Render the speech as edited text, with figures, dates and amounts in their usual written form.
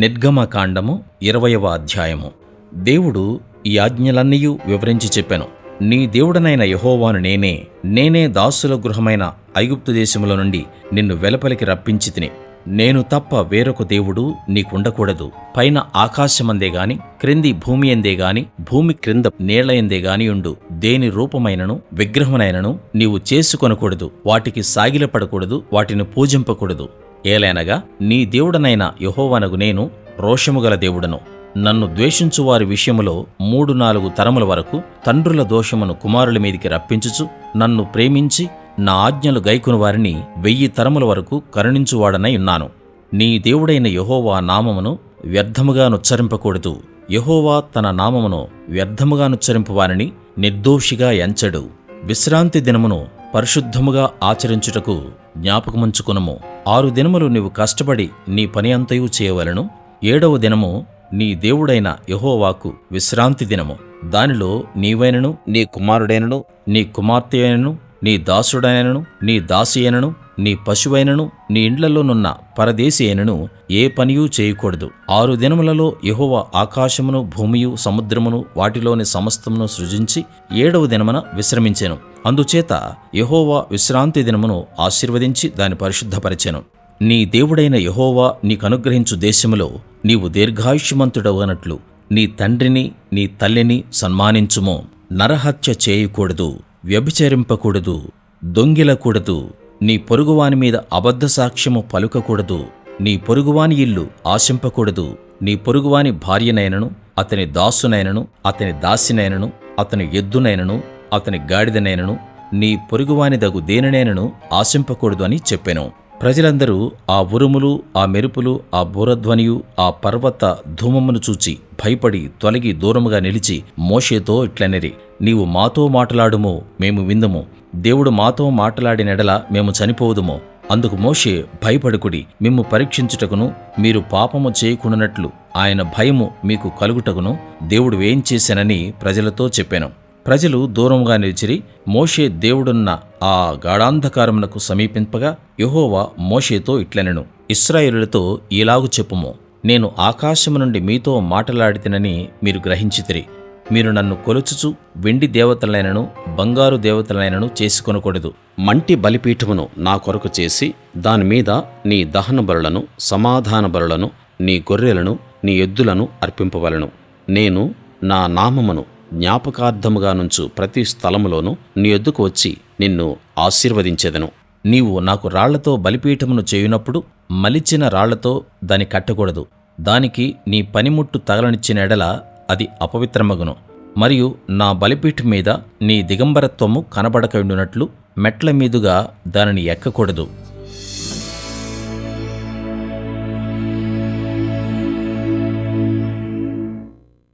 నిర్గమకాండము 20వ అధ్యాయము. దేవుడు ఈ ఆజ్ఞలన్నీయు వివరించి చెప్పెను. నీ దేవుడనైన యెహోవాను నేనే దాసుల గృహమైన ఐగుప్తు దేశములో నుండి నిన్ను వెలుపలికి రప్పించి తిని. నేను తప్ప వేరొక దేవుడు నీకుండకూడదు. పైన ఆకాశమందే గాని, క్రింది భూమి ఎందే గాని, భూమి క్రింద నీళ్ల ఎందే గాని ఉండు దేని రూపమైనను విగ్రహమునైనను నీవు చేసుకొనకూడదు. వాటికి సాగిలపడకూడదు, వాటిని పూజింపకూడదు. ఏలైనగా నీ దేవుడనైన యెహోవానగు నేను రోషముగల దేవుడను. నన్ను ద్వేషించు వారి విషయములో 3-4 తరముల వరకు తండ్రుల దోషమును కుమారుల మీదికి రప్పించుచు, నన్ను ప్రేమించి నా ఆజ్ఞలు గైకొను వారిని 1000 తరముల వరకు కరుణించువాడనై ఉన్నాను. నీ దేవుడైన యెహోవా నామమును వ్యర్థముగా నుచ్చరింపకూడదు. యెహోవా తన నామమును వ్యర్థముగా నుచ్చరింపు వారిని నిర్దోషిగా ఎంచడు. విశ్రాంతి దినమును పరిశుద్ధముగా ఆచరించుటకు జ్ఞాపకముంచుకొనుము. 6 దినములు నీవు కష్టపడి నీ పని అంతయు చేయవలెను. 7వ దినము నీ దేవుడైన యెహోవాకు విశ్రాంతి దినము. దానిలో నీవైనను, నీ కుమారుడైనను, నీ కుమార్తె అయినను, నీ దాసుడైనను, నీ దాసి అయినను, నీ పశువైనను, నీ ఇండ్లలోనున్న పరదేశి అయినను ఏ పనియూ చేయకూడదు. 6 దినములలో యెహోవా ఆకాశమును, భూమియు, సముద్రమును, వాటిలోని సమస్తమును సృజించి 7వ దినమున విశ్రమించెను. అందుచేత యెహోవా విశ్రాంతి దినమును ఆశీర్వదించి దాని పరిశుద్ధపరిచెను. నీ దేవుడైన యెహోవా నీకనుగ్రహించు దేశములో నీవు దీర్ఘాయుష్మంతుడవనట్లు నీ తండ్రిని, నీ తల్లిని సన్మానించుము. నరహత్య చేయకూడదు, వ్యభిచరింపకూడదు, దొంగిలకూడదు, నీ పొరుగువాని మీద అబద్ధ సాక్ష్యము పలుకకూడదు, నీ పొరుగువాని ఇల్లు ఆశింపకూడదు, నీ పొరుగువాని భార్యనైనను, అతని దాసునైనను, అతని దాసినైనను, అతని ఎద్దునైనను, అతని గాడిదనైనను, నీ పొరుగువానిదగు దేనినైనను ఆశింపకూడదు అని చెప్పెను. ప్రజలందరూ ఆ ఉరుములు, ఆ మెరుపులు, ఆ బూరధ్వనియు, ఆ పర్వత ధూమమును చూచి భయపడి తొలగి దూరముగా నిలిచి మోషేతో ఇట్లనిరి, నీవు మాతో మాటలాడుము, మేము విందుము. దేవుడు మాతో మాటలాడినెడల మేము చనిపోదుము. అందుకు మోషే, భయపడుకుడి, మిమ్ము పరీక్షించుటకును మీరు పాపము చేయకుండానట్లు ఆయన భయము మీకు కలుగుటకును దేవుడు ఏం చేశానని ప్రజలతో చెప్పాను. ప్రజలు దూరంగా నిలిచిరి. మోషే దేవుడున్న ఆ గాఢాంధకారమునకు సమీపింపగా యెహోవా మోషేతో ఇట్లనెను, ఇశ్రాయేలులతో ఈలాగు చెప్పుము, నేను ఆకాశము నుండి మీతో మాటలాడితినని మీరు గ్రహించితిరి. మీరు నన్ను కొలుచుచు వెండి దేవతలైనను, బంగారు దేవతలైనను చేసుకొనకూడదు. మంటి బలిపీఠమును నా కొరకు చేసి దానిమీద నీ దహన బలులను, సమాధాన బలులను, నీ గొర్రెలను, నీ ఎద్దులను అర్పింపవలెను. నేను నా నామమును జ్ఞాపకార్థముగా నుంచు ప్రతి స్థలములోనూ నీ యొద్దకు వచ్చి నిన్ను ఆశీర్వదించెదను. నీవు నాకు రాళ్లతో బలిపీఠమును చేయునప్పుడు మలిచిన రాళ్లతో దాని కట్టకూడదు. దానికి నీ పనిముట్టు తగలనిచ్చిన ఎడల అది అపవిత్రమగును. మరియు నా బలిపీఠం మీద నీ దిగంబరత్వము కనబడకుండునట్లు మెట్ల మీదుగా దానిని ఎక్కకూడదు.